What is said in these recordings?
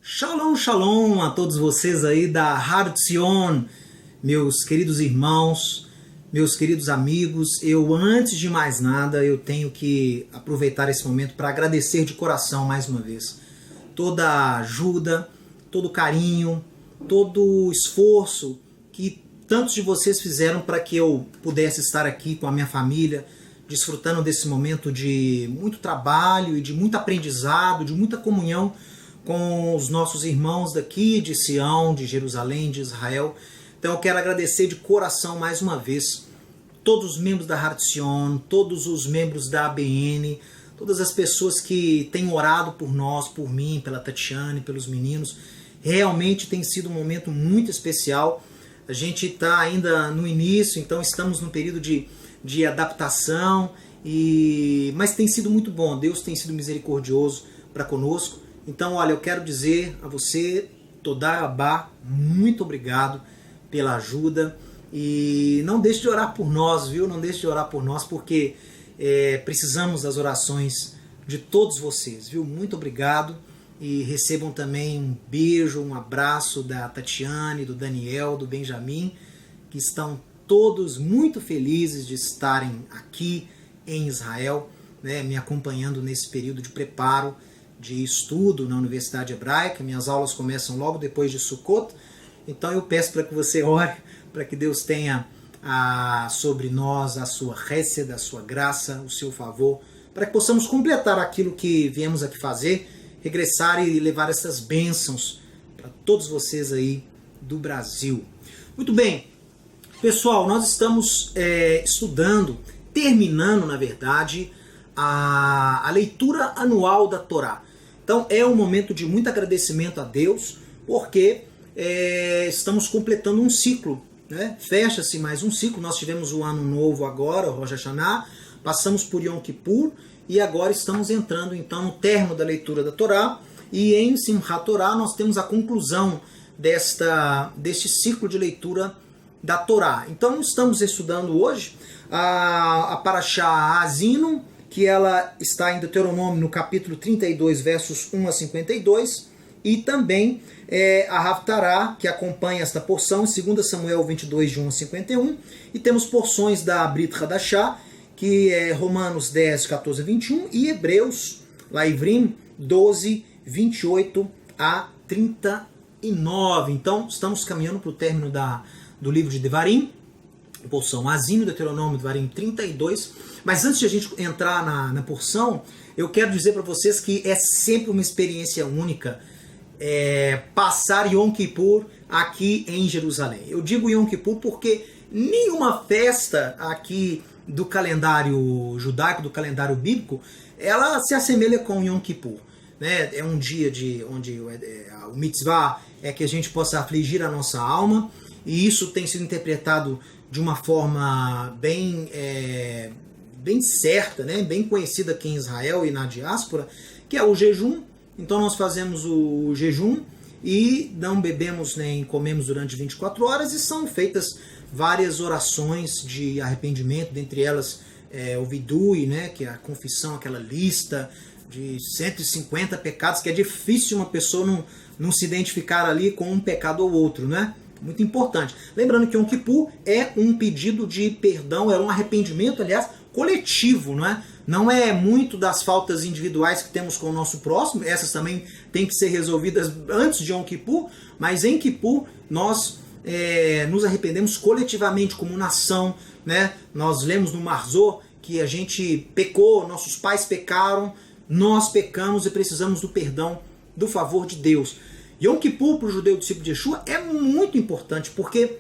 Shalom, shalom a todos vocês aí da Har Zion, meus queridos irmãos, meus queridos amigos. Antes de mais nada, eu tenho que aproveitar esse momento para agradecer de coração mais uma vez toda a ajuda, todo o carinho, todo o esforço que tantos de vocês fizeram para que eu pudesse estar aqui com a minha família, desfrutando desse momento de muito trabalho e de muito aprendizado, de muita comunhão com os nossos irmãos daqui de Sião, de Jerusalém, de Israel. Então eu quero agradecer de coração mais uma vez todos os membros da Har Zion, todos os membros da ABN, todas as pessoas que têm orado por nós, por mim, pela Tatiane, pelos meninos. Realmente tem sido um momento muito especial. A gente está ainda no início, então estamos num período de adaptação, mas tem sido muito bom. Deus tem sido misericordioso para conosco. Então, olha, eu quero dizer a você, Todá Rabá, muito obrigado pela ajuda. E não deixe de orar por nós, viu? Não deixe de orar por nós, porque precisamos das orações de todos vocês, viu? Muito obrigado. E recebam também um beijo, um abraço da Tatiane, do Daniel, do Benjamin, que estão todos muito felizes de estarem aqui em Israel, né, me acompanhando nesse período de preparo, de estudo na Universidade Hebraica. Minhas aulas começam logo depois de Sukkot, então eu peço para que você ore, para que Deus tenha sobre nós a sua chesed, a sua graça, o seu favor, para que possamos completar aquilo que viemos aqui fazer, regressar e levar essas bênçãos para todos vocês aí do Brasil. Muito bem, pessoal, nós estamos estudando, terminando na verdade, a leitura anual da Torá. Então é um momento de muito agradecimento a Deus, porque estamos completando um ciclo, né? Fecha-se mais um ciclo. Nós tivemos o ano novo agora, o Rosh Hashanah, passamos por Yom Kippur e agora estamos entrando então no término da leitura da Torá, e em Simchat Torá nós temos a conclusão deste ciclo de leitura da Torá. Então estamos estudando hoje a Parashá Azino, que ela está em Deuteronômio no capítulo 32, versos 1 a 52, e também a Haftará, que acompanha esta porção, 2 Samuel 22, de 1 a 51, e temos porções da Brit Hadashah, que é Romanos 10, 14 a 21, e Hebreus, Laivrim 12, 28 a 39. Então, estamos caminhando para o término do livro de Devarim, porção Azino, Deuteronômio, Devarim 32. Mas antes de a gente entrar na porção, eu quero dizer para vocês que é sempre uma experiência única passar Yom Kippur aqui em Jerusalém. Eu digo Yom Kippur porque nenhuma festa aqui do calendário judaico, do calendário bíblico, ela se assemelha com Yom Kippur, né? É um dia onde o mitzvah é que a gente possa afligir a nossa alma, e isso tem sido interpretado de uma forma bem certa, né? Bem conhecida aqui em Israel e na diáspora, que é o jejum. Então nós fazemos o jejum e não bebemos nem comemos durante 24 horas, e são feitas várias orações de arrependimento, dentre elas o vidui, né? Que é a confissão, aquela lista de 150 pecados, que é difícil uma pessoa não se identificar ali com um pecado ou outro, né? Muito importante. Lembrando que Yom Kippur é um pedido de perdão, é um arrependimento, aliás, coletivo, não é? Não é muito das faltas individuais que temos com o nosso próximo, essas também têm que ser resolvidas antes de Yom Kippur, mas em Kippur nós nos arrependemos coletivamente como nação, né? Nós lemos no Marzor que a gente pecou, nossos pais pecaram, nós pecamos e precisamos do perdão, do favor de Deus. Yom Kippur, para o judeu discípulo de Yeshua, é muito importante, porque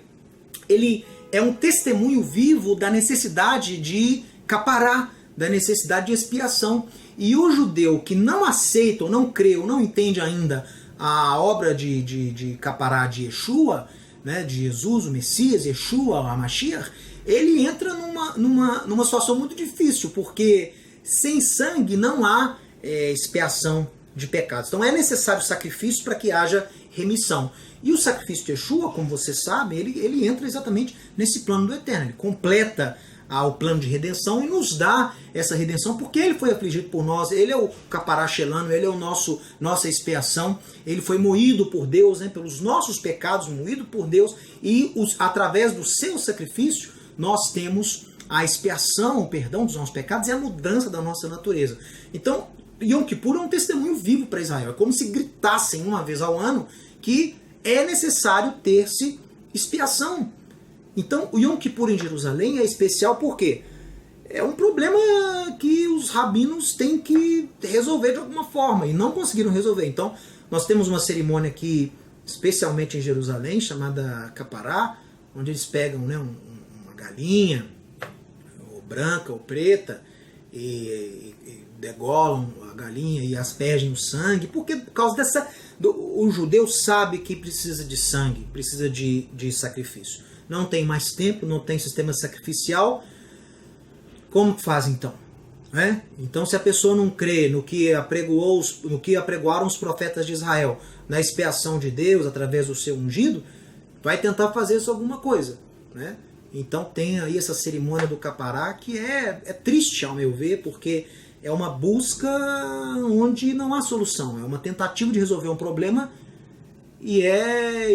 ele é um testemunho vivo da necessidade de capará, da necessidade de expiação. E o judeu que não aceita, ou não crê, ou não entende ainda a obra de capará de Yeshua, né, de Jesus, o Messias, Yeshua, o Mashiach, ele entra numa situação muito difícil, porque sem sangue não há expiação de pecados. Então é necessário sacrifício para que haja remissão. E o sacrifício de Yeshua, como você sabe, ele entra exatamente nesse plano do eterno. Ele completa ao plano de redenção e nos dá essa redenção porque ele foi afligido por nós, ele é o capará chelano, ele é o nossa expiação, ele foi moído por Deus, né, pelos nossos pecados, moído por Deus, e através do seu sacrifício nós temos a expiação, o perdão dos nossos pecados e a mudança da nossa natureza. Então, Yom Kippur é um testemunho vivo para Israel, é como se gritassem uma vez ao ano que é necessário ter-se expiação. Então, o Yom Kippur em Jerusalém é especial porque é um problema que os rabinos têm que resolver de alguma forma e não conseguiram resolver. Então, nós temos uma cerimônia aqui, especialmente em Jerusalém, chamada Capará, onde eles pegam, né, uma galinha, ou branca ou preta, e degolam a galinha e aspergem o sangue, porque por causa dessa... O judeu sabe que precisa de sangue, precisa de sacrifício. Não tem mais tempo, não tem sistema sacrificial. Como faz então? Então, se a pessoa não crê no que apregoaram os profetas de Israel, na expiação de Deus através do seu ungido, vai tentar fazer isso alguma coisa, né? Então tem aí essa cerimônia do Capará que é triste, ao meu ver, porque é uma busca onde não há solução, é uma tentativa de resolver um problema e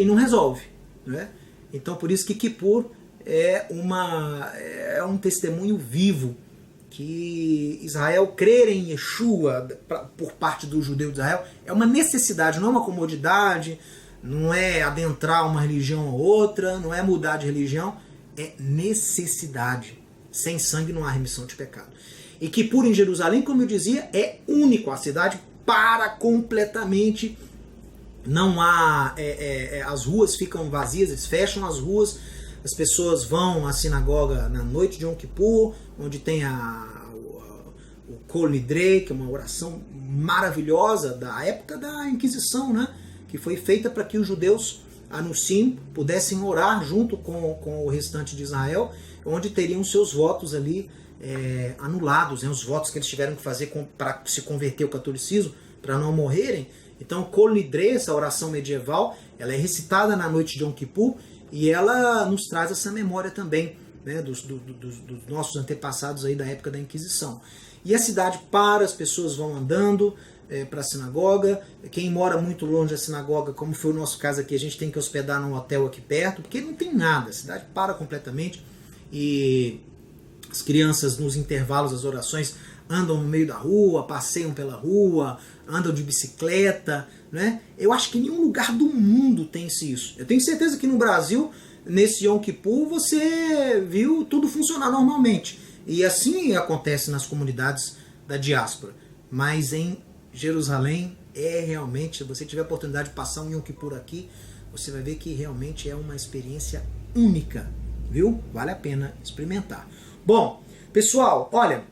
não resolve, né? Então por isso que Kippur é um testemunho vivo que Israel crer em Yeshua por parte do judeu de Israel é uma necessidade, não é uma comodidade, não é adentrar uma religião ou outra, não é mudar de religião, é necessidade. Sem sangue não há remissão de pecado. E Kippur em Jerusalém, como eu dizia, é único. A cidade para completamente, não há... as ruas ficam vazias, eles fecham as ruas, as pessoas vão à sinagoga na noite de Yom Kippur, onde tem o Kol Nidrei, que é uma oração maravilhosa da época da Inquisição, né? Que foi feita para que os judeus anunciem, pudessem orar junto com o restante de Israel, onde teriam seus votos ali anulados, né? Os votos que eles tiveram que fazer para se converter ao catolicismo, para não morrerem. Então, Kol Nidrei, essa oração medieval, ela é recitada na noite de Yom Kippur e ela nos traz essa memória também, né, dos nossos antepassados aí da época da Inquisição. E a cidade para, as pessoas vão andando para a sinagoga. Quem mora muito longe da sinagoga, como foi o nosso caso aqui, a gente tem que hospedar num hotel aqui perto, porque não tem nada, a cidade para completamente e as crianças nos intervalos das orações andam no meio da rua, passeiam pela rua, andam de bicicleta, né? Eu acho que em nenhum lugar do mundo tem isso. Eu tenho certeza que no Brasil, nesse Yom Kippur, você viu tudo funcionar normalmente. E assim acontece nas comunidades da diáspora. Mas em Jerusalém, realmente, se você tiver a oportunidade de passar um Yom Kippur aqui, você vai ver que realmente é uma experiência única, viu? Vale a pena experimentar. Bom, pessoal, olha,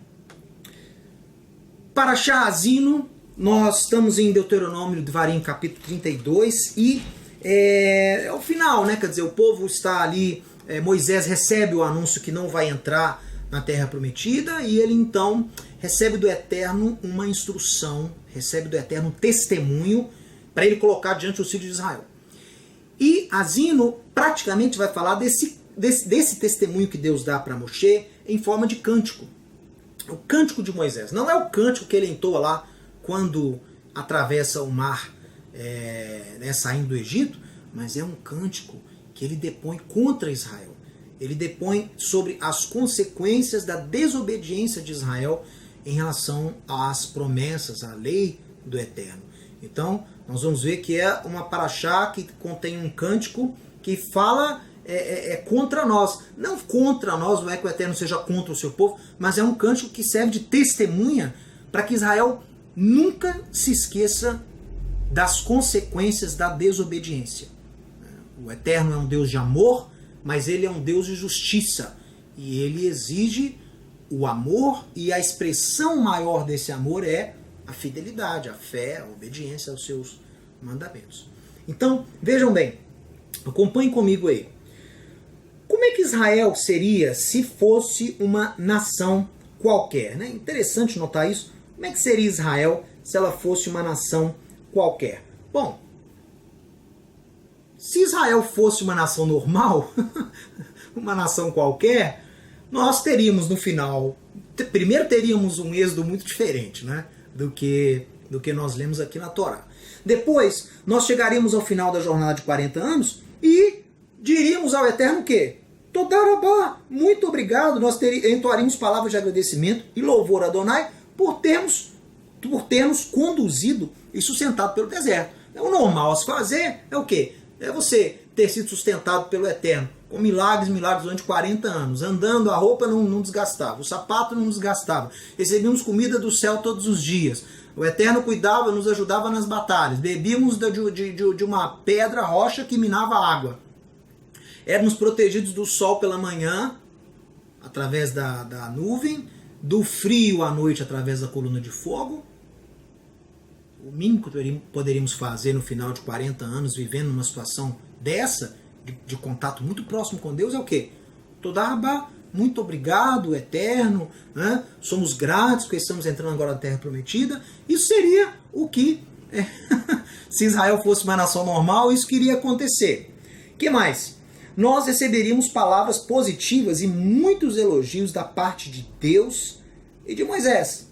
Parashá Azino, nós estamos em Deuteronômio Devarim, capítulo 32, e é o final, né? Quer dizer, o povo está ali, Moisés recebe o anúncio que não vai entrar na Terra Prometida, e ele então recebe do Eterno uma instrução, recebe do Eterno um testemunho para ele colocar diante dos filhos de Israel. E Azino praticamente vai falar desse testemunho que Deus dá para Moshe em forma de cântico. O cântico de Moisés. Não é o cântico que ele entoa lá quando atravessa o mar saindo do Egito, mas é um cântico que ele depõe contra Israel. Ele depõe sobre as consequências da desobediência de Israel em relação às promessas, à lei do Eterno. Então, nós vamos ver que é uma paraxá que contém um cântico que fala contra nós. Não contra nós, não é que o Eterno seja contra o seu povo, mas é um cântico que serve de testemunha para que Israel nunca se esqueça das consequências da desobediência. O Eterno é um Deus de amor, mas ele é um Deus de justiça. E ele exige o amor, e a expressão maior desse amor é a fidelidade, a fé, a obediência aos seus mandamentos. Então, vejam bem, acompanhem comigo aí. Como é que Israel seria se fosse uma nação qualquer? Né? Interessante notar isso. Como é que seria Israel se ela fosse uma nação qualquer? Bom, se Israel fosse uma nação normal, uma nação qualquer, nós teríamos no final, primeiro teríamos um êxodo muito diferente, né, do que nós lemos aqui na Torá. Depois, nós chegaríamos ao final da jornada de 40 anos e diríamos ao Eterno o quê? Todarabá, muito obrigado, nós entoaríamos palavras de agradecimento e louvor a Adonai por termos conduzido e sustentado pelo deserto. O normal a se fazer é o quê? É você ter sido sustentado pelo Eterno, com milagres durante 40 anos, andando, a roupa não desgastava, o sapato não desgastava, recebíamos comida do céu todos os dias, o Eterno cuidava, nos ajudava nas batalhas, bebíamos de uma pedra, rocha que minava água, éramos protegidos do sol pela manhã, através da nuvem, do frio à noite através da coluna de fogo. O mínimo que poderíamos fazer no final de 40 anos, vivendo numa situação dessa, de contato muito próximo com Deus, é o quê? Todarabá, muito obrigado, Eterno, né? Somos gratos porque estamos entrando agora na Terra Prometida. Isso seria o que, se Israel fosse uma nação normal, isso que iria acontecer. O que mais? Nós receberíamos palavras positivas e muitos elogios da parte de Deus e de Moisés.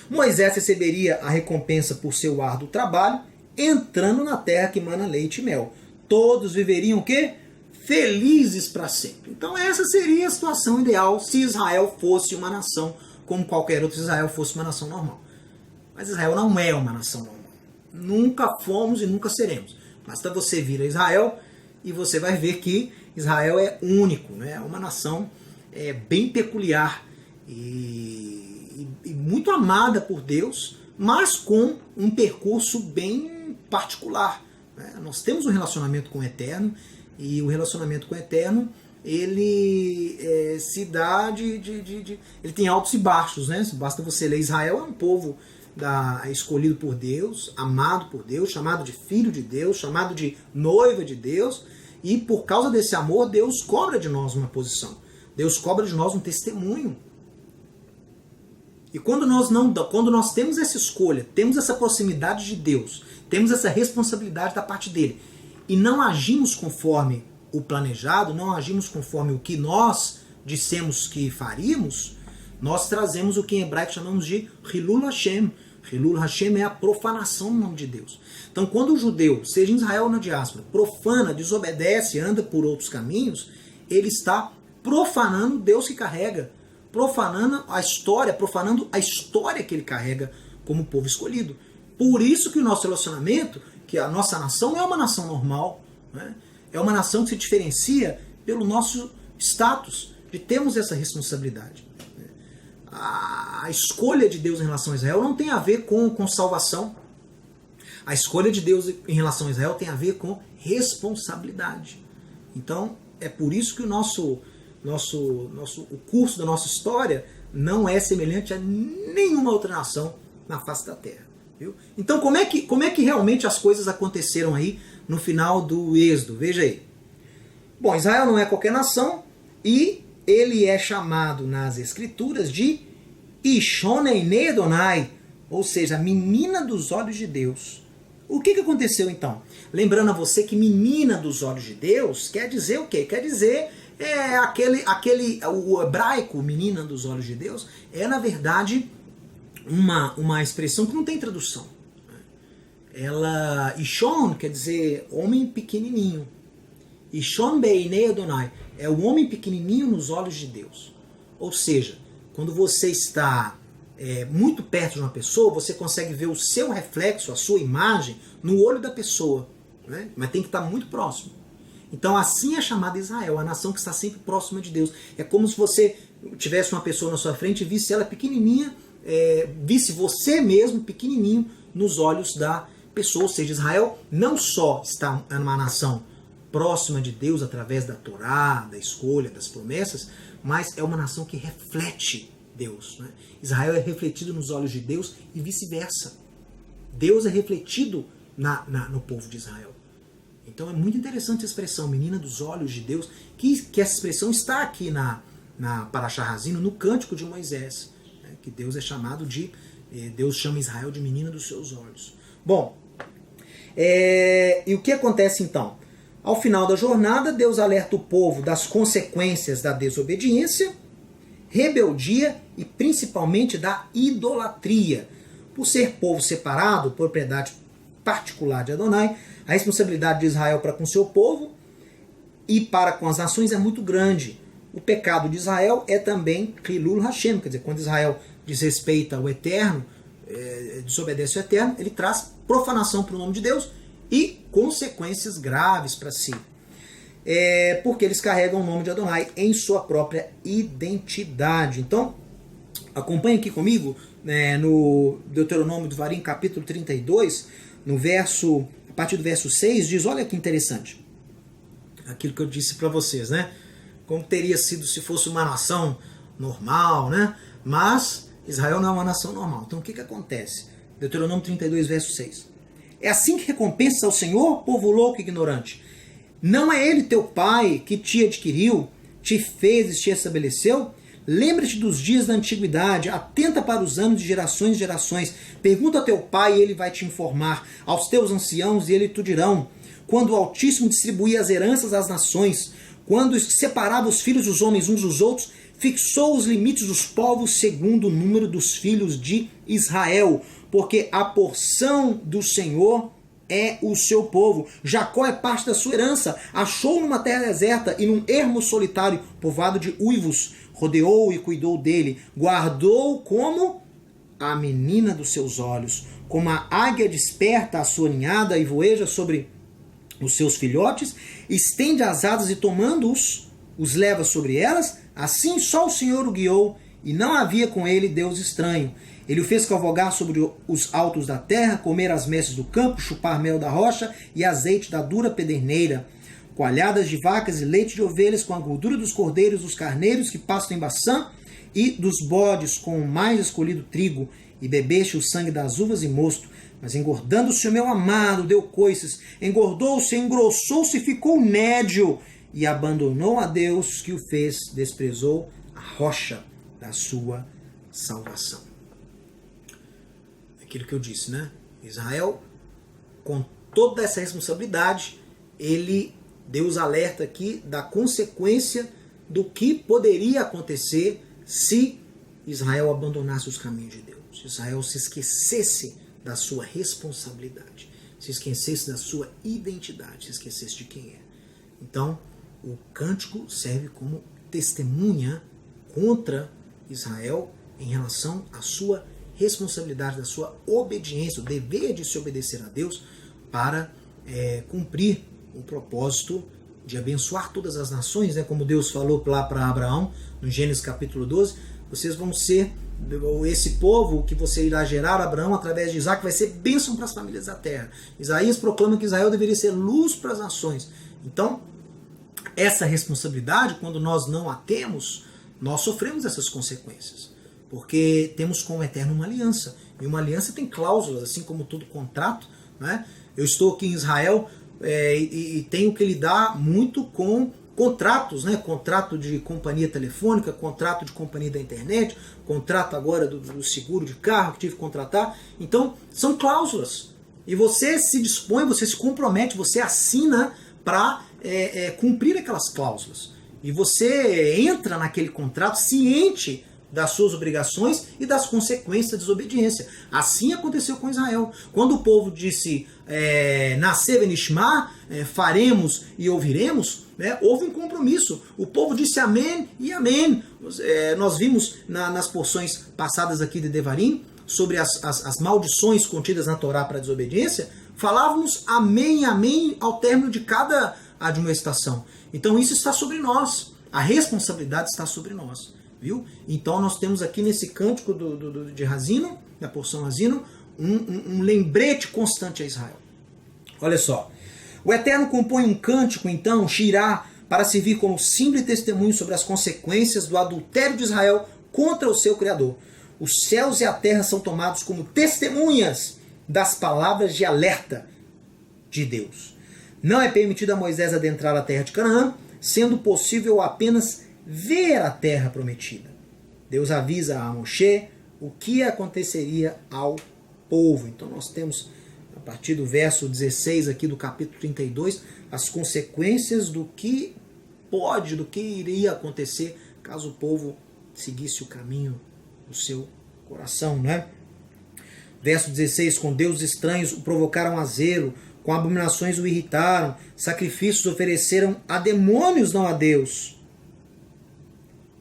Moisés receberia a recompensa por seu árduo trabalho, entrando na terra que mana leite e mel. Todos viveriam o quê? Felizes para sempre. Então essa seria a situação ideal se Israel fosse uma nação como qualquer outro, se Israel fosse uma nação normal. Mas Israel não é uma nação normal. Nunca fomos e nunca seremos. Basta você vir a Israel e você vai ver que Israel é único, né? É uma nação bem peculiar e muito amada por Deus, mas com um percurso bem particular. Né? Nós temos um relacionamento com o Eterno, e o relacionamento com o Eterno, ele se dá ele tem altos e baixos, né? Basta você ler, Israel é um povo escolhido por Deus, amado por Deus, chamado de filho de Deus, chamado de noiva de Deus, e por causa desse amor, Deus cobra de nós uma posição, Deus cobra de nós um testemunho. E quando nós temos essa escolha, temos essa proximidade de Deus, temos essa responsabilidade da parte dele, e não agimos conforme o planejado, não agimos conforme o que nós dissemos que faríamos, nós trazemos o que em hebraico chamamos de Hilul Hashem. Hilul Hashem é a profanação do nome de Deus. Então quando o judeu, seja em Israel ou na diáspora, profana, desobedece, anda por outros caminhos, ele está profanando Deus que carrega, profanando a história que ele carrega como povo escolhido. Por isso que o nosso relacionamento, que a nossa nação não é uma nação normal, né? É uma nação que se diferencia pelo nosso status, de termos essa responsabilidade. A escolha de Deus em relação a Israel não tem a ver com salvação. A escolha de Deus em relação a Israel tem a ver com responsabilidade. Então, é por isso que o curso da nossa história não é semelhante a nenhuma outra nação na face da terra. Viu? Então, como é que realmente as coisas aconteceram aí no final do Êxodo? Veja aí. Bom, Israel não é qualquer nação e ele é chamado nas Escrituras de Ishoneinei Adonai, ou seja, a menina dos olhos de Deus. O que aconteceu então? Lembrando a você que menina dos olhos de Deus quer dizer o quê? Quer dizer o hebraico, menina dos olhos de Deus, é na verdade uma expressão que não tem tradução. Ishon quer dizer homem pequenininho. Ishon beinei Adonai é o homem pequenininho nos olhos de Deus. Ou seja, quando você está muito perto de uma pessoa, você consegue ver o seu reflexo, a sua imagem, no olho da pessoa. Né? Mas tem que estar muito próximo. Então assim é chamada Israel, a nação que está sempre próxima de Deus. É como se você tivesse uma pessoa na sua frente e visse ela pequenininha, visse você mesmo pequenininho nos olhos da pessoa. Ou seja, Israel não só está numa nação próxima de Deus através da Torá, da escolha, das promessas, mas é uma nação que reflete Deus. Né? Israel é refletido nos olhos de Deus e vice-versa. Deus é refletido no povo de Israel. Então é muito interessante a expressão menina dos olhos de Deus, que essa expressão está aqui na Parashá Hazino, no Cântico de Moisés, né? Que Deus é chamado Deus chama Israel de menina dos seus olhos. Bom, e o que acontece então? Ao final da jornada, Deus alerta o povo das consequências da desobediência, rebeldia e principalmente da idolatria. Por ser povo separado, propriedade particular de Adonai, a responsabilidade de Israel para com seu povo e para com as nações é muito grande. O pecado de Israel é também Hilul Hashem, quer dizer, quando Israel desrespeita o Eterno, desobedece o Eterno, ele traz profanação para o nome de Deus e consequências graves para si. Porque eles carregam o nome de Adonai em sua própria identidade. Então, acompanhe aqui comigo, no Deuteronômio do Varim, capítulo 32, a partir do verso 6, diz, olha que interessante, aquilo que eu disse para vocês, né? Como teria sido se fosse uma nação normal, né? Mas Israel não é uma nação normal. Então o que acontece? Deuteronômio 32, verso 6. É assim que recompensas ao Senhor, povo louco e ignorante. Não é ele teu pai que te adquiriu, te fez e te estabeleceu? Lembra-te dos dias da antiguidade, atenta para os anos de gerações e gerações. Pergunta a teu pai e ele vai te informar, aos teus anciãos e eles te dirão. Quando o Altíssimo distribuía as heranças às nações, quando separava os filhos dos homens uns dos outros, fixou os limites dos povos segundo o número dos filhos de Israel, porque a porção do Senhor é o seu povo. Jacó é parte da sua herança. Achou numa terra deserta e num ermo solitário, povoado de uivos. Rodeou e cuidou dele. Guardou como a menina dos seus olhos. Como a águia desperta a sua ninhada e voeja sobre os seus filhotes, estende as asas e tomando-os, os leva sobre elas. Assim só o Senhor o guiou e não havia com ele Deus estranho. Ele o fez cavalgar sobre os altos da terra, comer as messes do campo, chupar mel da rocha e azeite da dura pederneira, coalhadas de vacas e leite de ovelhas, com a gordura dos cordeiros, dos carneiros que pastam em Baçã, e dos bodes com o mais escolhido trigo, e bebeste o sangue das uvas e mosto. Mas engordando-se o meu amado, deu coices, engordou-se, engrossou-se e ficou nédio, e abandonou a Deus que o fez, desprezou a rocha da sua salvação. Aquilo que eu disse, né? Israel, com toda essa responsabilidade, Deus alerta aqui da consequência do que poderia acontecer se Israel abandonasse os caminhos de Deus. Se Israel se esquecesse da sua responsabilidade, se esquecesse da sua identidade, se esquecesse de quem é. Então, o cântico serve como testemunha contra Israel em relação à sua responsabilidade, da sua obediência, o dever de se obedecer a Deus para cumprir o propósito de abençoar todas as nações, né? Como Deus falou lá para Abraão, no Gênesis capítulo 12, vocês vão ser, esse povo que você irá gerar, Abraão, através de Isaac, vai ser bênção para as famílias da terra. Isaías proclama que Israel deveria ser luz para as nações. Então, essa responsabilidade, quando nós não a temos, nós sofremos essas consequências. Porque temos com o Eterno uma aliança. E uma aliança tem cláusulas, assim como todo contrato. Né? Eu estou aqui em Israel e tenho que lidar muito com contratos, né? Contrato de companhia telefônica, contrato de companhia da internet, contrato agora do seguro de carro que tive que contratar. Então, são cláusulas. E você se dispõe, você se compromete, você assina para cumprir aquelas cláusulas. E você entra naquele contrato ciente das suas obrigações e das consequências da desobediência. Assim aconteceu com Israel. Quando o povo disse Nascer Venishma, faremos e ouviremos, né, houve um compromisso. O povo disse amém e amém. Nós vimos nas porções passadas aqui de Devarim, sobre as maldições contidas na Torá para a desobediência, falávamos amém, amém ao término de cada admoestação. Então isso está sobre nós. A responsabilidade está sobre nós. Viu? Então nós temos aqui nesse cântico de Hazino, da porção Hazino, um lembrete constante a Israel. Olha só. O Eterno compõe um cântico, então, Shirá, para servir como simples testemunho sobre as consequências do adultério de Israel contra o seu Criador. Os céus e a terra são tomados como testemunhas das palavras de alerta de Deus. Não é permitido a Moisés adentrar a terra de Canaã, sendo possível apenas ver a terra prometida. Deus avisa a Moshe o que aconteceria ao povo. Então nós temos, partir do verso 16 aqui do capítulo 32, as consequências do que iria acontecer caso o povo seguisse o caminho do seu coração, né? Verso 16, com deuses estranhos o provocaram a zelo, com abominações o irritaram, sacrifícios ofereceram a demônios, não a Deus.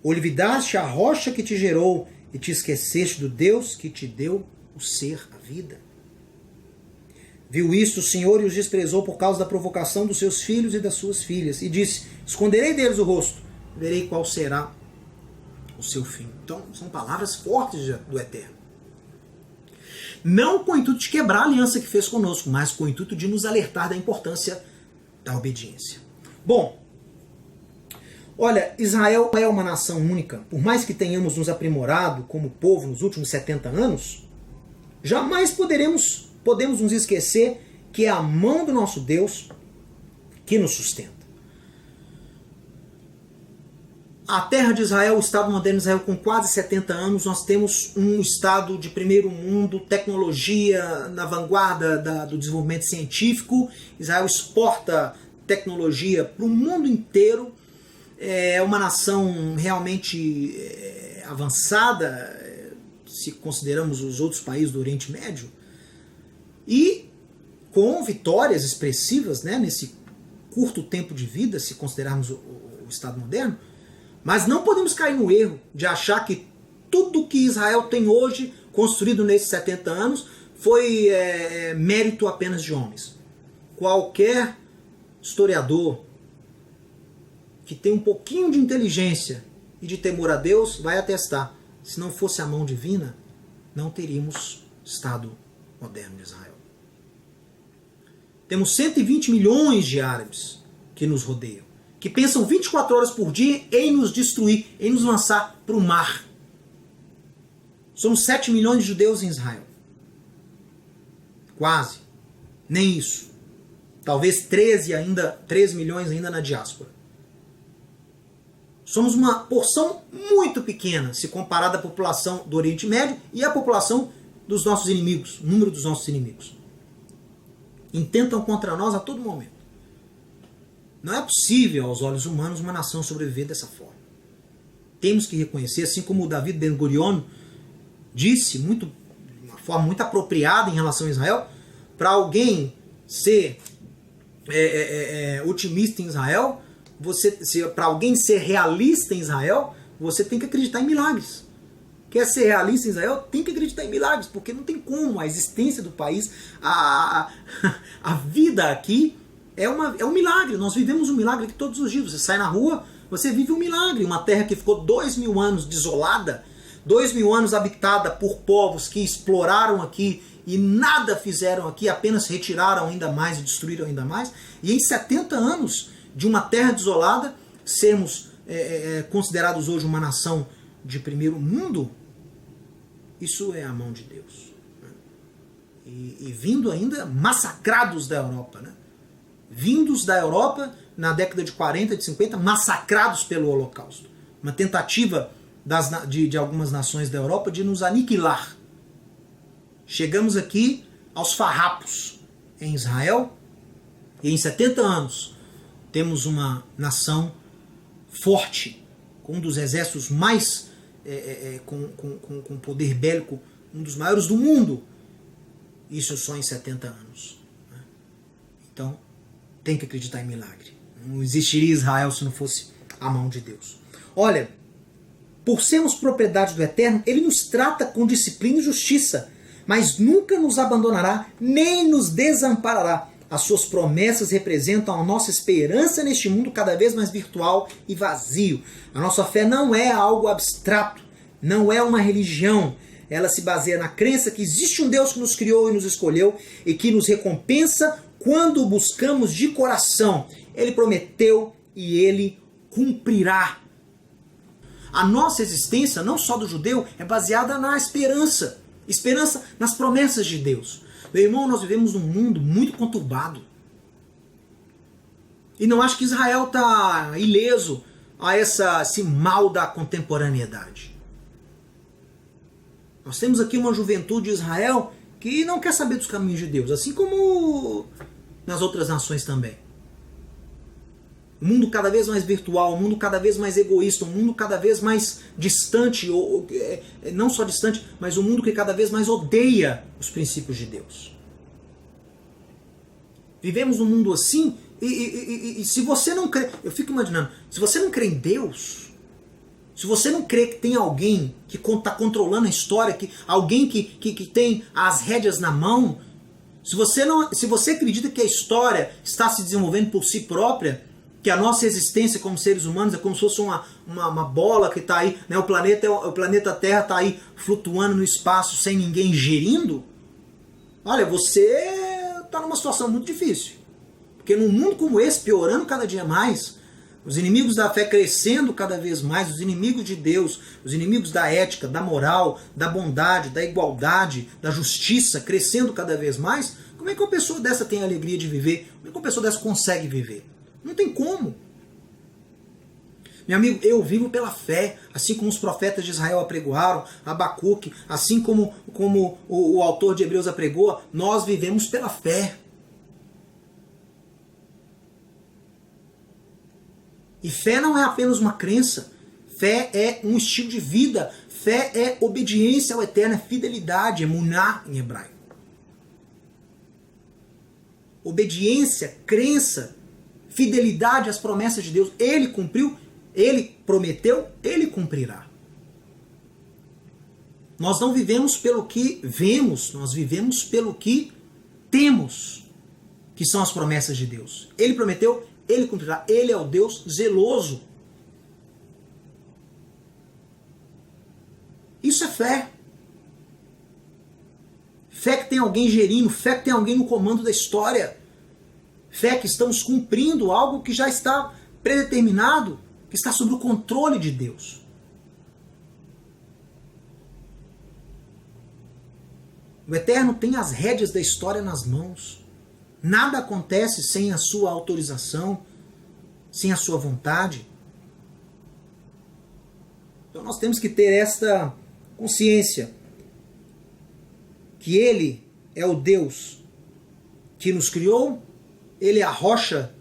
Olvidaste a rocha que te gerou e te esqueceste do Deus que te deu o ser, a vida. Viu isto o Senhor e os desprezou por causa da provocação dos seus filhos e das suas filhas, e disse: esconderei deles o rosto, verei qual será o seu fim. Então, são palavras fortes do Eterno. Não com o intuito de quebrar a aliança que fez conosco, mas com o intuito de nos alertar da importância da obediência. Bom, olha, Israel é uma nação única. Por mais que tenhamos nos aprimorado como povo nos últimos 70 anos, jamais podemos nos esquecer que é a mão do nosso Deus que nos sustenta. A terra de Israel, o Estado moderno de Israel, com quase 70 anos, nós temos um Estado de primeiro mundo, tecnologia na vanguarda do desenvolvimento científico. Israel exporta tecnologia para o mundo inteiro. É uma nação realmente avançada, se consideramos os outros países do Oriente Médio, e com vitórias expressivas, né, nesse curto tempo de vida, se considerarmos o Estado moderno. Mas não podemos cair no erro de achar que tudo que Israel tem hoje, construído nesses 70 anos, foi mérito apenas de homens. Qualquer historiador que tem um pouquinho de inteligência e de temor a Deus vai atestar: se não fosse a mão divina, não teríamos Estado moderno de Israel. Temos 120 milhões de árabes que nos rodeiam, que pensam 24 horas por dia em nos destruir, em nos lançar para o mar. Somos 7 milhões de judeus em Israel. Quase. Nem isso. Talvez 13 milhões ainda na diáspora. Somos uma porção muito pequena se comparada à população do Oriente Médio e à população dos nossos inimigos, o número dos nossos inimigos. Intentam contra nós a todo momento. Não é possível, aos olhos humanos, uma nação sobreviver dessa forma. Temos que reconhecer, assim como o David Ben-Gurion disse, de uma forma muito apropriada em relação a Israel, para alguém ser otimista em Israel, para alguém ser realista em Israel, você tem que acreditar em milagres. Quer ser realista em Israel? Tem que acreditar em milagres, porque não tem como a existência do país, a vida aqui é um milagre. Nós vivemos um milagre aqui todos os dias. Você sai na rua, você vive um milagre. Uma terra que ficou 2000 anos desolada, 2000 anos habitada por povos que exploraram aqui e nada fizeram aqui, apenas retiraram ainda mais e destruíram ainda mais. E em 70 anos de uma terra desolada, sermos considerados hoje uma nação de primeiro mundo, isso é a mão de Deus. E vindo ainda massacrados da Europa, né? Vindos da Europa na década de 40, de 50, massacrados pelo Holocausto. Uma tentativa de algumas nações da Europa de nos aniquilar. Chegamos aqui aos farrapos em Israel, e em 70 anos temos uma nação forte, com um dos exércitos mais com poder bélico, um dos maiores do mundo. Isso só em 70 anos. Né? Então, tem que acreditar em milagre. Não existiria Israel se não fosse a mão de Deus. Olha, por sermos propriedade do Eterno, Ele nos trata com disciplina e justiça, mas nunca nos abandonará, nem nos desamparará. As suas promessas representam a nossa esperança neste mundo cada vez mais virtual e vazio. A nossa fé não é algo abstrato, não é uma religião. Ela se baseia na crença que existe um Deus que nos criou e nos escolheu e que nos recompensa quando o buscamos de coração. Ele prometeu e Ele cumprirá. A nossa existência, não só do judeu, é baseada na esperança. Esperança nas promessas de Deus. Meu irmão, nós vivemos num mundo muito conturbado. E não acho que Israel está ileso a esse mal da contemporaneidade. Nós temos aqui uma juventude de Israel que não quer saber dos caminhos de Deus, assim como nas outras nações também. Um mundo cada vez mais virtual, um mundo cada vez mais egoísta, um mundo cada vez mais distante, ou não só distante, mas um mundo que cada vez mais odeia os princípios de Deus. Vivemos num mundo assim, e se você não crê, eu fico imaginando, se você não crê em Deus, se você não crê que tem alguém que está controlando a história, alguém que tem as rédeas na mão, se você acredita que a história está se desenvolvendo por si própria, que a nossa existência como seres humanos é como se fosse uma bola que está aí, né? O planeta Terra está aí flutuando no espaço sem ninguém gerindo, olha, você está numa situação muito difícil. Porque num mundo como esse, piorando cada dia mais, os inimigos da fé crescendo cada vez mais, os inimigos de Deus, os inimigos da ética, da moral, da bondade, da igualdade, da justiça crescendo cada vez mais, como é que uma pessoa dessa tem a alegria de viver? Como é que uma pessoa dessa consegue viver? Não tem como. Meu amigo, eu vivo pela fé, assim como os profetas de Israel apregoaram, Abacuque, assim como o autor de Hebreus apregou, nós vivemos pela fé. E fé não é apenas uma crença, fé é um estilo de vida, fé é obediência ao Eterno, é fidelidade, é muná em hebraico. Obediência, crença, fidelidade às promessas de Deus. Ele cumpriu, ele prometeu, ele cumprirá. Nós não vivemos pelo que vemos, nós vivemos pelo que temos, que são as promessas de Deus. Ele prometeu, ele cumprirá. Ele é o Deus zeloso. Isso é fé. Fé que tem alguém gerindo, fé que tem alguém no comando da história. Fé que estamos cumprindo algo que já está predeterminado, que está sob o controle de Deus. O Eterno tem as rédeas da história nas mãos. Nada acontece sem a sua autorização, sem a sua vontade. Então nós temos que ter esta consciência que Ele é o Deus que nos criou, Ele é a rocha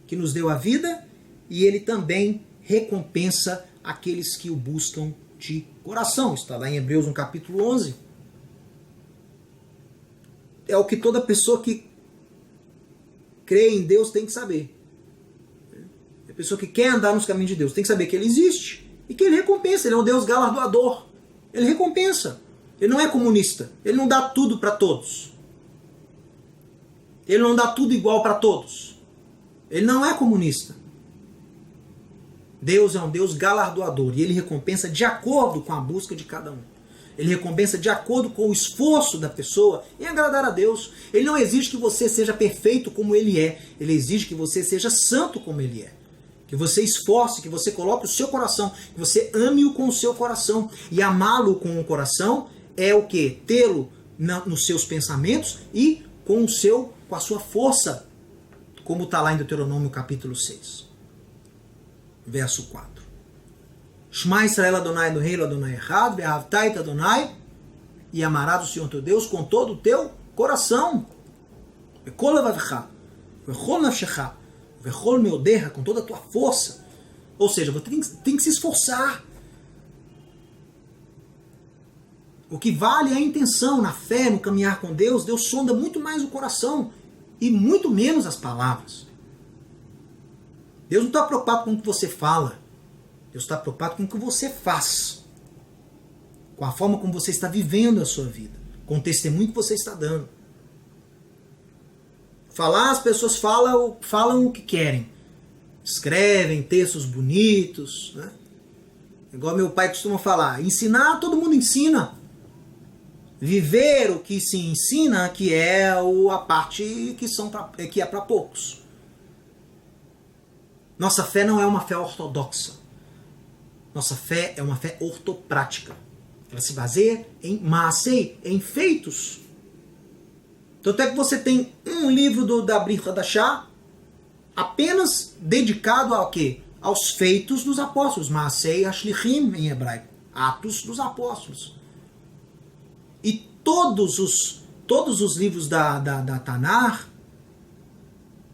que nos deu a vida e Ele também recompensa aqueles que o buscam de coração. Está lá em Hebreus no capítulo 11. É o que toda pessoa que crê em Deus tem que saber. A pessoa que quer andar nos caminhos de Deus tem que saber que Ele existe e que Ele recompensa. Ele é um Deus galardoador. Ele recompensa. Ele não é comunista. Ele não dá tudo para todos. Ele não dá tudo igual para todos. Ele não é comunista. Deus é um Deus galardoador e Ele recompensa de acordo com a busca de cada um. Ele recompensa de acordo com o esforço da pessoa em agradar a Deus. Ele não exige que você seja perfeito como Ele é. Ele exige que você seja santo como Ele é. Que você esforce, que você coloque o seu coração, que você ame-o com o seu coração. E amá-lo com o coração é o quê? Tê-lo nos seus pensamentos e com a sua força. Como está lá em Deuteronômio capítulo 6. Verso 4. Shema Israel Adonai do Rei Adonai Echad, Ve'ahavta et Adonai, e amarás o Senhor teu Deus com todo o teu coração. Ve'kol levavecha, ve'chol nafshecha, ve'chol meodecha, com toda a tua força. Ou seja, você tem que se esforçar. O que vale é a intenção, na fé, no caminhar com Deus. Deus sonda muito mais o coração e muito menos as palavras. Deus não está preocupado com o que você fala. Deus está preocupado com o que você faz. Com a forma como você está vivendo a sua vida. Com o testemunho que você está dando. Falar, as pessoas falam o que querem. Escrevem textos bonitos. Né? Igual meu pai costuma falar. Ensinar, todo mundo ensina. Viver o que se ensina, que é a parte que é para poucos. Nossa fé não é uma fé ortodoxa. Nossa fé é uma fé ortoprática. Ela se baseia em maasei, em feitos. Tanto é que você tem um livro da Brit Hadashah apenas dedicado ao quê? Aos feitos dos apóstolos. Maasei Ashlichim em hebraico. Atos dos apóstolos. E todos todos os livros da Tanar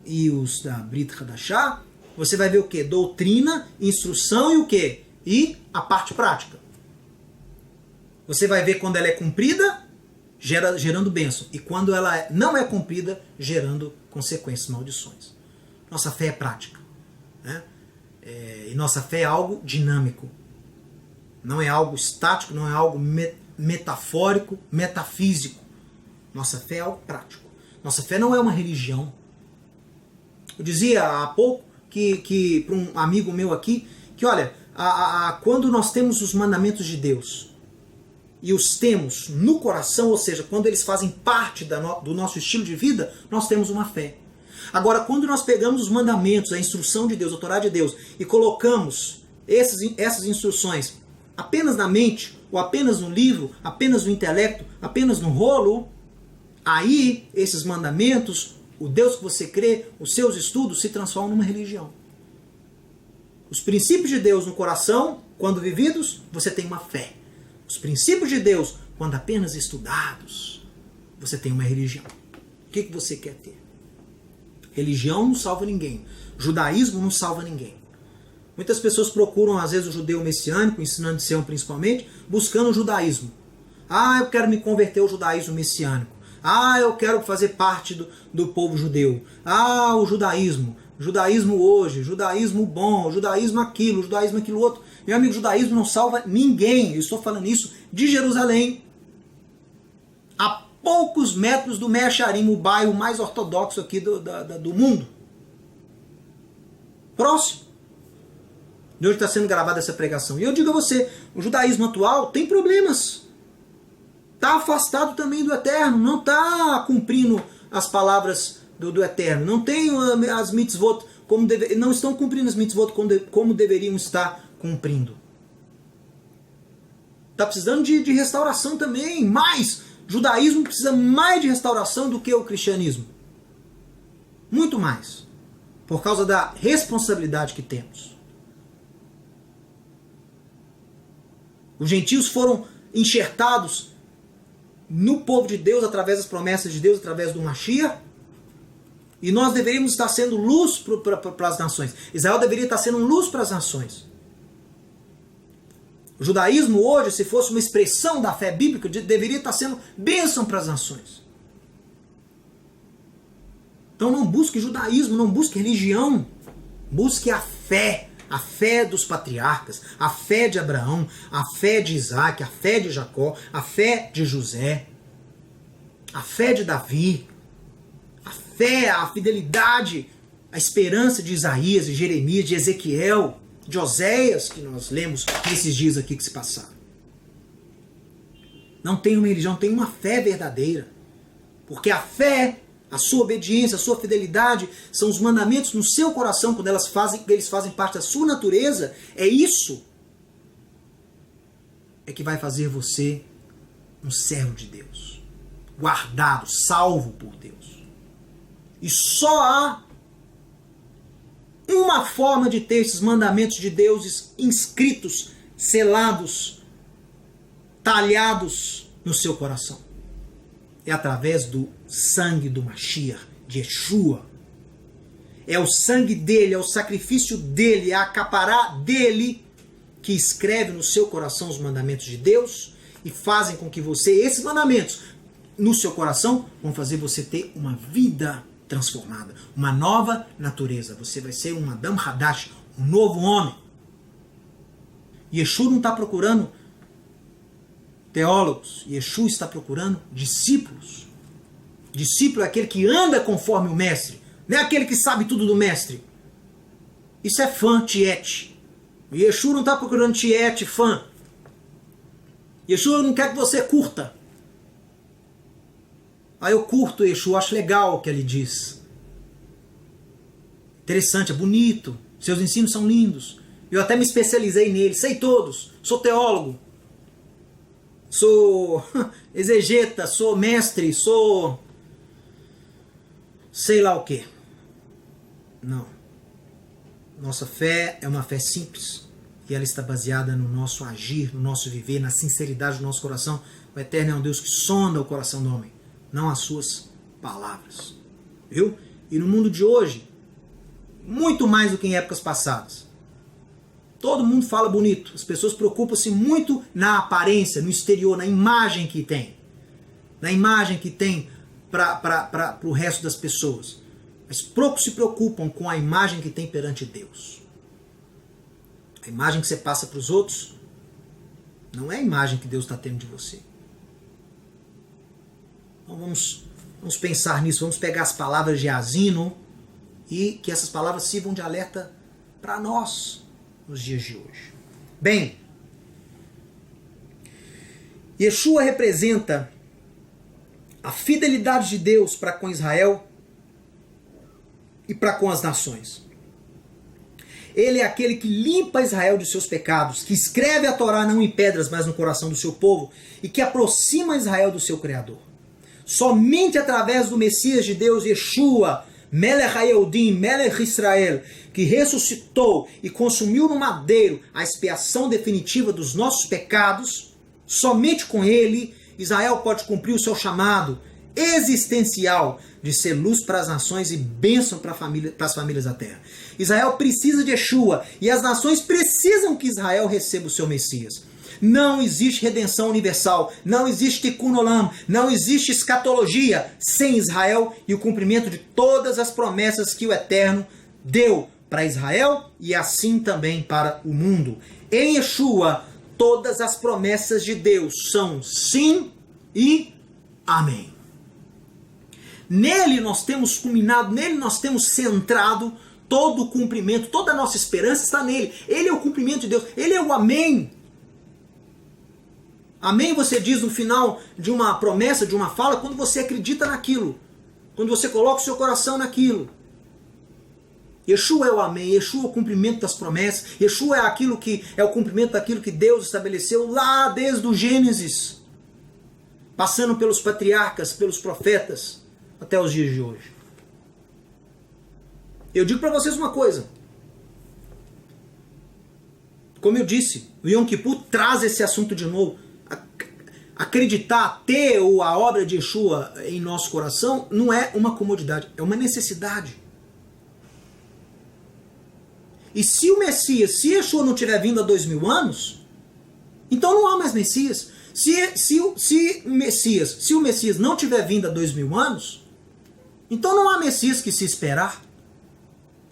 e os da Brit Hadashah, você vai ver o quê? Doutrina, instrução e o quê? E a parte prática. Você vai ver quando ela é cumprida, gerando bênção. E quando ela não é cumprida, gerando consequências, maldições. Nossa fé é prática. Né? E nossa fé é algo dinâmico. Não é algo estático, não é algo metafórico, metafísico. Nossa fé é algo prático. Nossa fé não é uma religião. Eu dizia há pouco que para um amigo meu aqui, que olha, quando nós temos os mandamentos de Deus e os temos no coração, ou seja, quando eles fazem parte do nosso estilo de vida, nós temos uma fé. Agora, quando nós pegamos os mandamentos, a instrução de Deus, a Torá de Deus, e colocamos essas instruções apenas na mente, ou apenas no livro, apenas no intelecto, apenas no rolo, aí esses mandamentos, o Deus que você crê, os seus estudos se transformam numa religião. Os princípios de Deus no coração, quando vividos, você tem uma fé. Os princípios de Deus, quando apenas estudados, você tem uma religião. O que você quer ter? Religião não salva ninguém. Judaísmo não salva ninguém. Muitas pessoas procuram, às vezes, o judeu messiânico, ensinando Sião principalmente, buscando o judaísmo. Eu quero me converter ao judaísmo messiânico. Eu quero fazer parte do povo judeu. O judaísmo. Judaísmo hoje, judaísmo bom, judaísmo aquilo outro. Meu amigo, judaísmo não salva ninguém. Eu estou falando isso de Jerusalém. A poucos metros do Meacharim, o bairro mais ortodoxo aqui do mundo. Próximo. De onde está sendo gravada essa pregação. E eu digo a você, o judaísmo atual tem problemas. Está afastado também do Eterno. Não está cumprindo as palavras do Eterno. Não tem as mitzvot não estão cumprindo as mitzvot como deveriam estar cumprindo. Está precisando de restauração também. Mas judaísmo precisa mais de restauração do que o cristianismo. Muito mais. Por causa da responsabilidade que temos. Os gentios foram enxertados no povo de Deus através das promessas de Deus, através do Mashiach. E nós deveríamos estar sendo luz para as nações. Israel deveria estar sendo luz para as nações. O judaísmo hoje, se fosse uma expressão da fé bíblica, deveria estar sendo bênção para as nações. Então não busque judaísmo, não busque religião. Busque a fé. A fé dos patriarcas, a fé de Abraão, a fé de Isaac, a fé de Jacó, a fé de José, a fé de Davi, a fé, a fidelidade, a esperança de Isaías, de Jeremias, de Ezequiel, de Oséias, que nós lemos nesses dias aqui que se passaram. Não tem uma religião, tem uma fé verdadeira. Porque a fé, a sua obediência, a sua fidelidade são os mandamentos no seu coração, quando eles fazem parte da sua natureza. É isso que vai fazer você um servo de Deus, guardado, salvo por Deus. E só há uma forma de ter esses mandamentos de Deus inscritos, selados, talhados no seu coração. É através do sangue do Mashiach, de Yeshua. É o sangue dele, é o sacrifício dele, é a capará dele que escreve no seu coração os mandamentos de Deus e fazem com que esses mandamentos no seu coração, vão fazer você ter uma vida transformada, uma nova natureza. Você vai ser um Adam Hadash, um novo homem. Yeshua não está procurando teólogos, Yeshua está procurando discípulos. Discípulo é aquele que anda conforme o mestre, não é aquele que sabe tudo do mestre. Isso é fã, tiete. Yeshua não está procurando tiete, fã. Yeshua não quer que você curta. Eu curto Yeshua, acho legal o que ele diz. Interessante, é bonito. Seus ensinos são lindos. Eu até me especializei nele, sei todos. Sou teólogo. Sou exegeta, sou mestre, sou sei lá o que. Não. Nossa fé é uma fé simples. E ela está baseada no nosso agir, no nosso viver, na sinceridade do nosso coração. O Eterno é um Deus que sonda o coração do homem, não as suas palavras. Viu? E no mundo de hoje, muito mais do que em épocas passadas. Todo mundo fala bonito. As pessoas preocupam-se muito na aparência, no exterior, na imagem que tem. Na imagem que tem para o resto das pessoas. Mas poucos se preocupam com a imagem que tem perante Deus. A imagem que você passa para os outros não é a imagem que Deus está tendo de você. Então vamos pensar nisso, vamos pegar as palavras de Asino e que essas palavras sirvam de alerta para nós nos dias de hoje. Bem, Yeshua representa a fidelidade de Deus para com Israel e para com as nações. Ele é aquele que limpa Israel de seus pecados, que escreve a Torá não em pedras, mas no coração do seu povo, e que aproxima Israel do seu Criador. Somente através do Messias de Deus, Yeshua, Melech HaYehudim, Melech Israel, que ressuscitou e consumiu no madeiro a expiação definitiva dos nossos pecados, somente com ele, Israel pode cumprir o seu chamado existencial de ser luz para as nações e bênção para as famílias da terra. Israel precisa de Yeshua e as nações precisam que Israel receba o seu Messias. Não existe redenção universal, não existe Tikkun Olam, não existe escatologia sem Israel e o cumprimento de todas as promessas que o Eterno deu para Israel e assim também para o mundo. Em Yeshua, todas as promessas de Deus são sim e amém. Nele nós temos culminado, nele nós temos centrado todo o cumprimento, toda a nossa esperança está nele. Ele é o cumprimento de Deus, ele é o amém. Amém você diz no final de uma promessa, de uma fala, quando você acredita naquilo. Quando você coloca o seu coração naquilo. Yeshua é o amém, Yeshua é o cumprimento das promessas, Yeshua é aquilo que é o cumprimento daquilo que Deus estabeleceu lá desde o Gênesis. Passando pelos patriarcas, pelos profetas, até os dias de hoje. Eu digo para vocês uma coisa. Como eu disse, o Yom Kippur traz esse assunto de novo. Acreditar, ter a obra de Yeshua em nosso coração não é uma comodidade, é uma necessidade. E se o Messias, se Yeshua não tiver vindo há 2000 anos, então não há mais Messias. Se o Messias não tiver vindo há 2000 anos, então não há Messias que se esperar.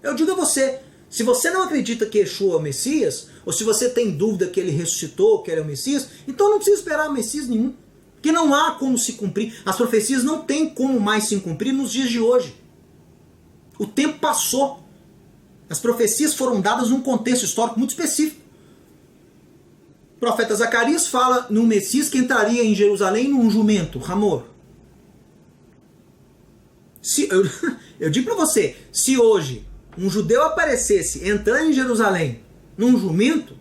Eu digo a você, se você não acredita que Yeshua é o Messias, ou se você tem dúvida que ele ressuscitou, que ele é o Messias, então não precisa esperar Messias nenhum. Porque não há como se cumprir. As profecias não têm como mais se cumprir nos dias de hoje. O tempo passou. As profecias foram dadas num contexto histórico muito específico. O profeta Zacarias fala num Messias que entraria em Jerusalém num jumento, Hamor. Eu digo para você, se hoje um judeu aparecesse entrando em Jerusalém num jumento,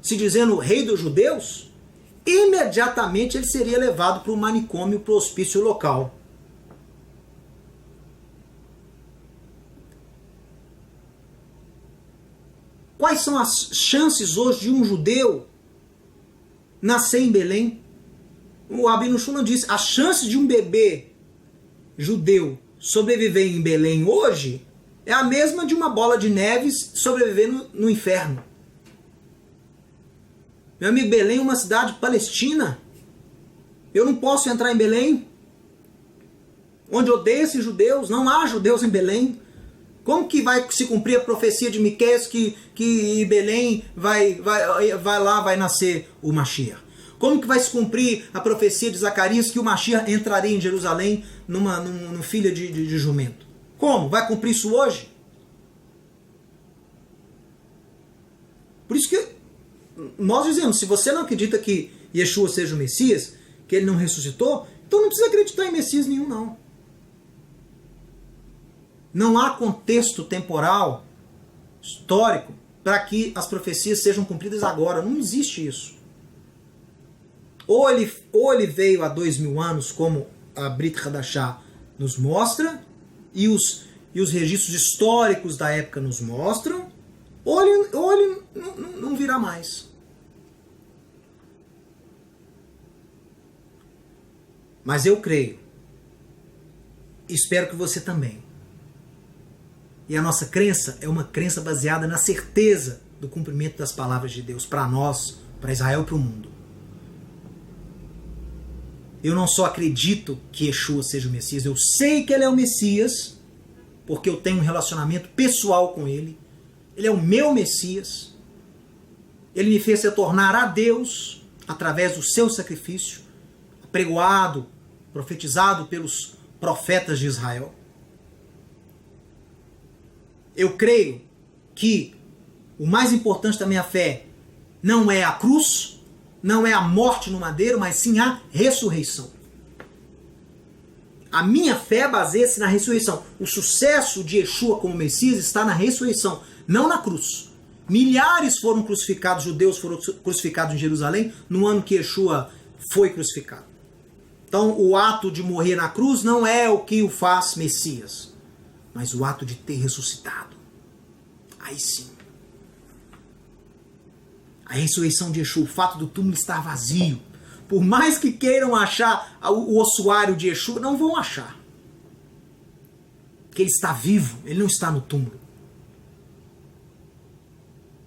se dizendo rei dos judeus, imediatamente ele seria levado para o manicômio, para o hospício local. Quais são as chances hoje de um judeu nascer em Belém? O Rabino Shulman disse, as chances de um bebê judeu sobreviver em Belém hoje é a mesma de uma bola de neve sobreviver no inferno. Meu amigo, Belém é uma cidade palestina. Eu não posso entrar em Belém, onde odeiam-se judeus, não há judeus em Belém. Como que vai se cumprir a profecia de Miqueias que em Belém vai nascer o Mashiach? Como que vai se cumprir a profecia de Zacarias que o Mashiach entraria em Jerusalém numa filha de jumento? Como? Vai cumprir isso hoje? Por isso que nós dizemos, se você não acredita que Yeshua seja o Messias, que ele não ressuscitou, então não precisa acreditar em Messias nenhum, não. Não há contexto temporal, histórico, para que as profecias sejam cumpridas agora. Não existe isso. Ou ele veio há 2000 anos, como a Brit Hadashah nos mostra, e os registros históricos da época nos mostram, ou ele não virá mais. Mas eu creio espero que você também. E a nossa crença é uma crença baseada na certeza do cumprimento das palavras de Deus para nós, para Israel e para o mundo. Eu não só acredito que Yeshua seja o Messias, eu sei que ele é o Messias, porque eu tenho um relacionamento pessoal com ele. Ele é o meu Messias. Ele me fez se tornar a Deus através do seu sacrifício, apregoado, profetizado pelos profetas de Israel. Eu creio que o mais importante da minha fé não é a cruz, não é a morte no madeiro, mas sim a ressurreição. A minha fé baseia-se na ressurreição. O sucesso de Yeshua como Messias está na ressurreição, não na cruz. Milhares foram crucificados, judeus foram crucificados em Jerusalém no ano que Yeshua foi crucificado. Então o ato de morrer na cruz não é o que o faz Messias, mas o ato de ter ressuscitado. Aí sim. A ressurreição de Yeshua, o fato do túmulo estar vazio. Por mais que queiram achar o ossuário de Yeshua, não vão achar. Porque ele está vivo, ele não está no túmulo.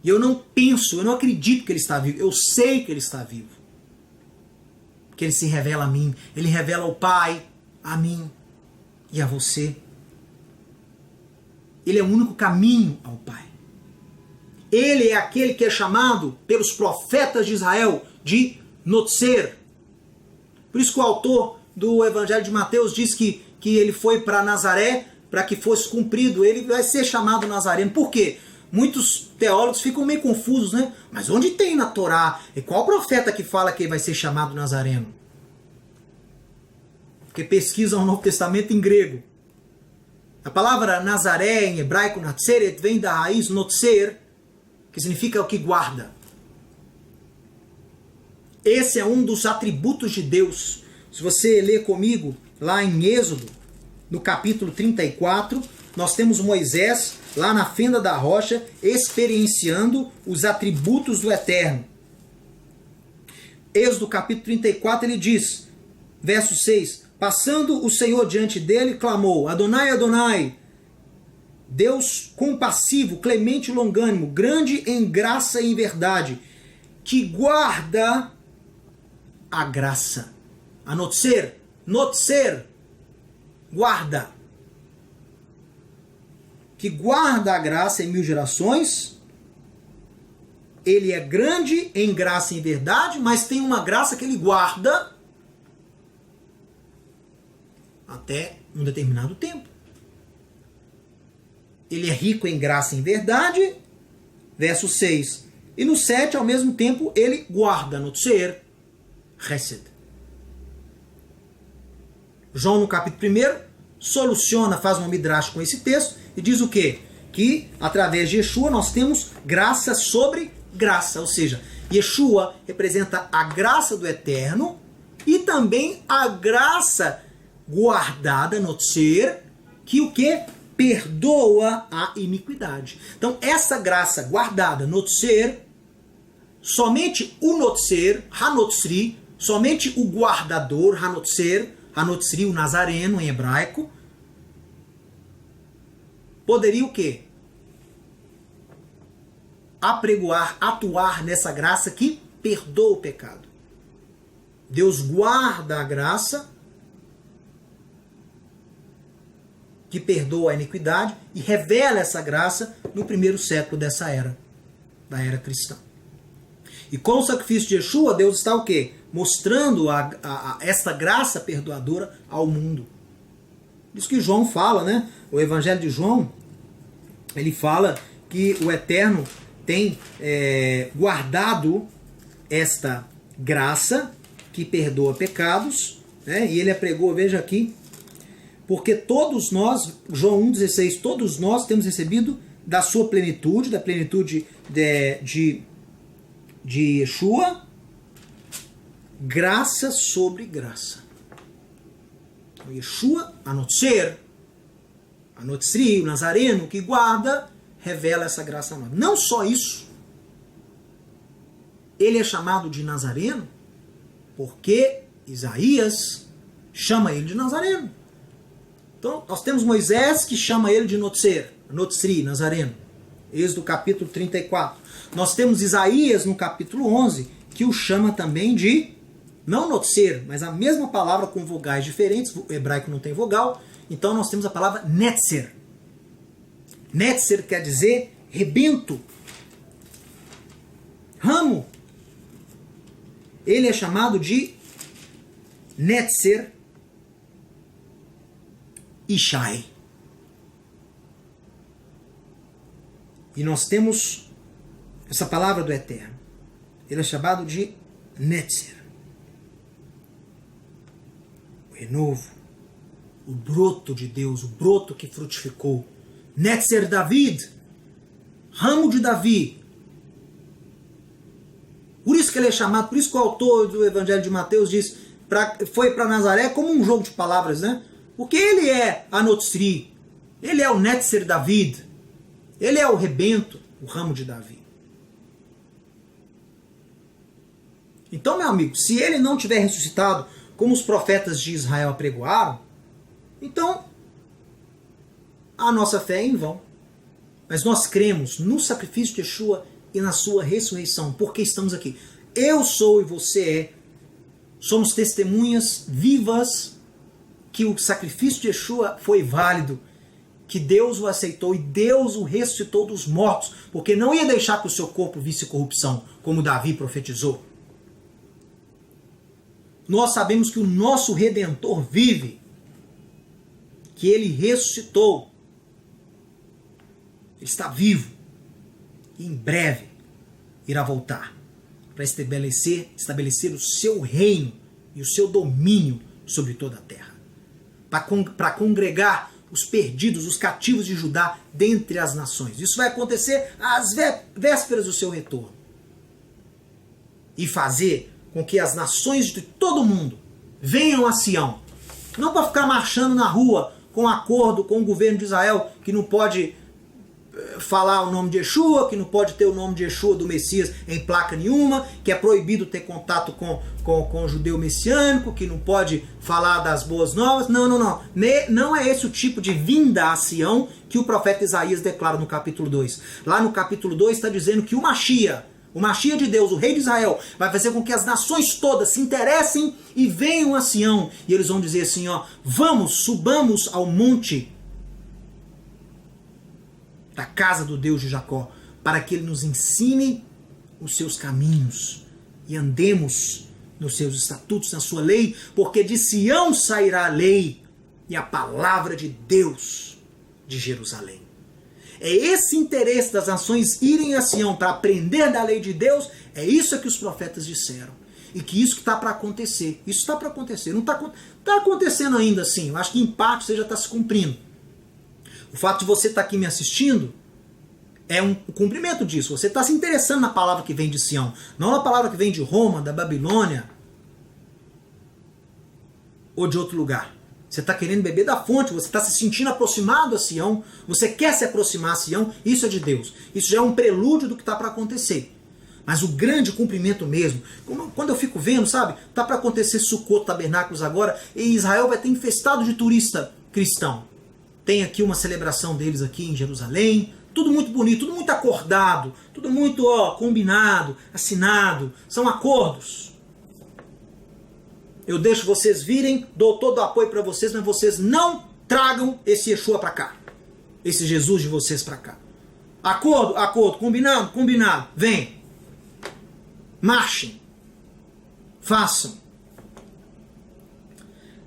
E eu não acredito que ele está vivo, eu sei que ele está vivo. Porque ele se revela a mim, ele revela ao Pai, a mim e a você. Ele é o único caminho ao Pai. Ele é aquele que é chamado pelos profetas de Israel de Notzer. Por isso que o autor do Evangelho de Mateus diz que ele foi para Nazaré para que fosse cumprido. Ele vai ser chamado Nazareno. Por quê? Muitos teólogos ficam meio confusos, né? Mas onde tem na Torá? E qual profeta que fala que ele vai ser chamado Nazareno? Porque pesquisam o Novo Testamento em grego. A palavra Nazaré, em hebraico, Natseret, vem da raiz Notzer, que significa o que guarda. Esse é um dos atributos de Deus. Se você ler comigo, lá em Êxodo, no capítulo 34, nós temos Moisés, lá na fenda da rocha, experienciando os atributos do Eterno. Êxodo capítulo 34, ele diz, verso 6, passando o Senhor diante dele, clamou, Adonai, Adonai, Deus compassivo, clemente e longânimo, grande em graça e em verdade, que guarda a graça. A Notzer, guarda. Que guarda a graça em 1000 gerações. Ele é grande em graça e em verdade, mas tem uma graça que ele guarda até um determinado tempo. Ele é rico em graça e em verdade, verso 6. E no 7, ao mesmo tempo, ele guarda, Notzer, Chesed. João, no capítulo 1, soluciona, faz um midrash com esse texto, e diz o quê? Que, através de Yeshua, nós temos graça sobre graça. Ou seja, Yeshua representa a graça do Eterno e também a graça guardada, Notzer, que o quê? Perdoa a iniquidade. Então, essa graça guardada, Notzer, somente o Notzer, Hanotzri, somente o guardador, Hanotzer, Hanotzri, o Nazareno em hebraico, poderia o quê? Apregoar, atuar nessa graça que perdoa o pecado. Deus guarda a graça que perdoa a iniquidade e revela essa graça no primeiro século dessa era, da era cristã. E com o sacrifício de Yeshua, Deus está o quê? Mostrando esta graça perdoadora ao mundo. Isso que João fala, né? O Evangelho de João, ele fala que o Eterno tem guardado esta graça que perdoa pecados, né? E ele apregou, veja aqui, porque todos nós, João 1,16, todos nós temos recebido da sua plenitude, da plenitude de Yeshua, graça sobre graça. Então, Yeshua, Anotzri, o Nazareno, que guarda, revela essa graça nova. Não só isso, ele é chamado de Nazareno porque Isaías chama ele de Nazareno. Então, nós temos Moisés, que chama ele de Notzri, Nazareno. Êxodo capítulo 34. Nós temos Isaías, no capítulo 11, que o chama também de, não Notzer, mas a mesma palavra com vogais diferentes. O hebraico não tem vogal. Então, nós temos a palavra Netzer. Netzer quer dizer rebento, ramo. Ele é chamado de Netzer Ishai. E nós temos essa palavra do Eterno. Ele é chamado de Netzer. O renovo, o broto de Deus, o broto que frutificou. Netzer David, ramo de Davi. Por isso que ele é chamado, por isso que o autor do Evangelho de Mateus diz, foi para Nazaré como um jogo de palavras, né? Porque ele é a Notzri, ele é o Netzer David, ele é o rebento, o ramo de Davi. Então, meu amigo, se ele não tiver ressuscitado como os profetas de Israel apregoaram, então a nossa fé é em vão. Mas nós cremos no sacrifício de Yeshua e na sua ressurreição, porque estamos aqui. Eu sou e você é. Somos testemunhas vivas que o sacrifício de Yeshua foi válido, que Deus o aceitou e Deus o ressuscitou dos mortos, porque não ia deixar que o seu corpo visse corrupção, como Davi profetizou. Nós sabemos que o nosso Redentor vive, que ele ressuscitou. Ele está vivo e em breve irá voltar para estabelecer o seu reino e o seu domínio sobre toda a terra, para congregar os perdidos, os cativos de Judá dentre as nações. Isso vai acontecer às vésperas do seu retorno e fazer com que as nações de todo mundo venham a Sião, não para ficar marchando na rua com acordo com o governo de Israel, que não pode falar o nome de Yeshua, que não pode ter o nome de Yeshua do Messias em placa nenhuma, que é proibido ter contato com o judeu messiânico, que não pode falar das boas novas. Não. Não é esse o tipo de vinda a Sião que o profeta Isaías declara no capítulo 2. Lá no capítulo 2 está dizendo que o Mashiach de Deus, o rei de Israel, vai fazer com que as nações todas se interessem e venham a Sião. E eles vão dizer assim, ó, subamos ao monte da casa do Deus de Jacó, para que ele nos ensine os seus caminhos e andemos nos seus estatutos, na sua lei, porque de Sião sairá a lei e a palavra de Deus de Jerusalém. É esse interesse das nações irem a Sião para aprender da lei de Deus, é isso que os profetas disseram. E que isso está para acontecer. Isso está para acontecer. Não está acontecendo ainda assim. Eu acho que em parte você já está se cumprindo. O fato de você estar aqui me assistindo é um cumprimento disso. Você está se interessando na palavra que vem de Sião. Não na palavra que vem de Roma, da Babilônia ou de outro lugar. Você está querendo beber da fonte, você está se sentindo aproximado a Sião, você quer se aproximar a Sião, isso é de Deus. Isso já é um prelúdio do que está para acontecer. Mas o grande cumprimento mesmo, quando eu fico vendo, sabe, está para acontecer Sukkot, Tabernáculos agora, e Israel vai ter infestado de turista cristão. Tem aqui uma celebração deles aqui em Jerusalém, tudo muito bonito, tudo muito acordado, tudo muito combinado, assinado, são acordos. Eu deixo vocês virem, dou todo o apoio para vocês, mas vocês não tragam esse Yeshua para cá. Esse Jesus de vocês para cá. Acordo, combinado, vem. Marchem. Façam.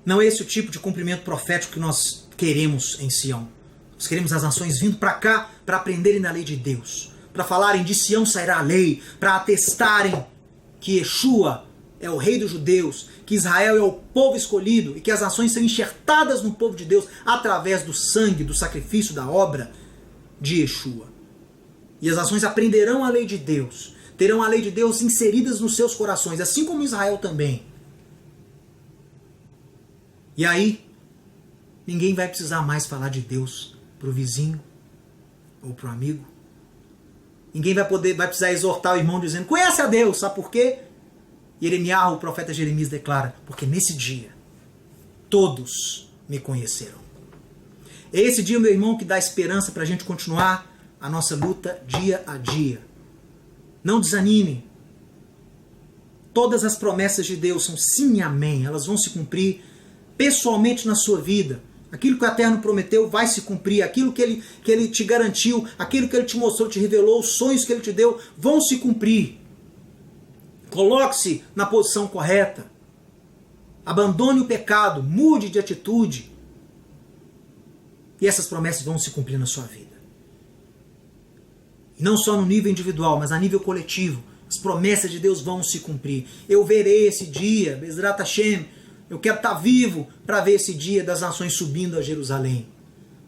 Não é esse o tipo de cumprimento profético que nós queremos em Sião. Nós queremos as nações vindo para cá para aprenderem da lei de Deus. Para falarem de Sião sairá a lei. Para atestarem que Yeshua é o rei dos judeus, que Israel é o povo escolhido e que as nações são enxertadas no povo de Deus através do sangue, do sacrifício, da obra de Yeshua. E as nações aprenderão a lei de Deus, terão a lei de Deus inseridas nos seus corações, assim como Israel também. E aí, ninguém vai precisar mais falar de Deus para o vizinho ou para o amigo. Ninguém vai precisar exortar o irmão dizendo, conhece a Deus, sabe por quê? Jeremias, o profeta Jeremias declara, porque nesse dia todos me conhecerão. É esse dia, meu irmão, que dá esperança para a gente continuar a nossa luta dia a dia. Não desanime. Todas as promessas de Deus são sim e amém. Elas vão se cumprir pessoalmente na sua vida. Aquilo que o Eterno prometeu vai se cumprir. Aquilo que ele te garantiu, aquilo que Ele te mostrou, te revelou, os sonhos que Ele te deu vão se cumprir. Coloque-se na posição correta. Abandone o pecado, mude de atitude. E essas promessas vão se cumprir na sua vida. E não só no nível individual, mas a nível coletivo. As promessas de Deus vão se cumprir. Eu verei esse dia, Bezrat Hashem. Eu quero estar vivo para ver esse dia das nações subindo a Jerusalém.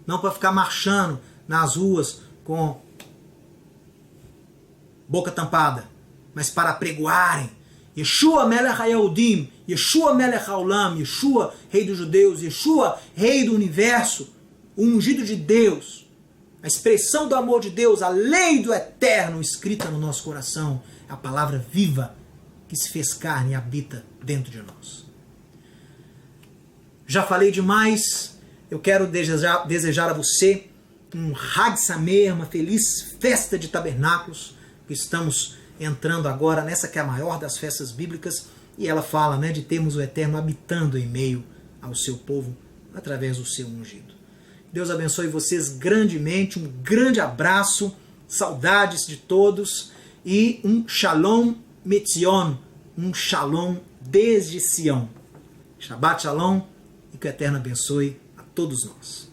Não para ficar marchando nas ruas com boca tampada, mas para pregoarem Yeshua Melech HaYehudim, Yeshua Melech HaOlam, Yeshua, Rei dos Judeus, Yeshua, Rei do Universo, o ungido de Deus, a expressão do amor de Deus, a lei do Eterno escrita no nosso coração, a palavra viva que se fez carne e habita dentro de nós. Já falei demais, eu quero desejar a você um Hag Sameach, uma feliz festa de tabernáculos, que estamos entrando agora nessa que é a maior das festas bíblicas, e ela fala, né, de termos o Eterno habitando em meio ao seu povo, através do seu ungido. Deus abençoe vocês grandemente, um grande abraço, saudades de todos, e um Shalom Metzion, um Shalom desde Sião. Shabbat Shalom, e que o Eterno abençoe a todos nós.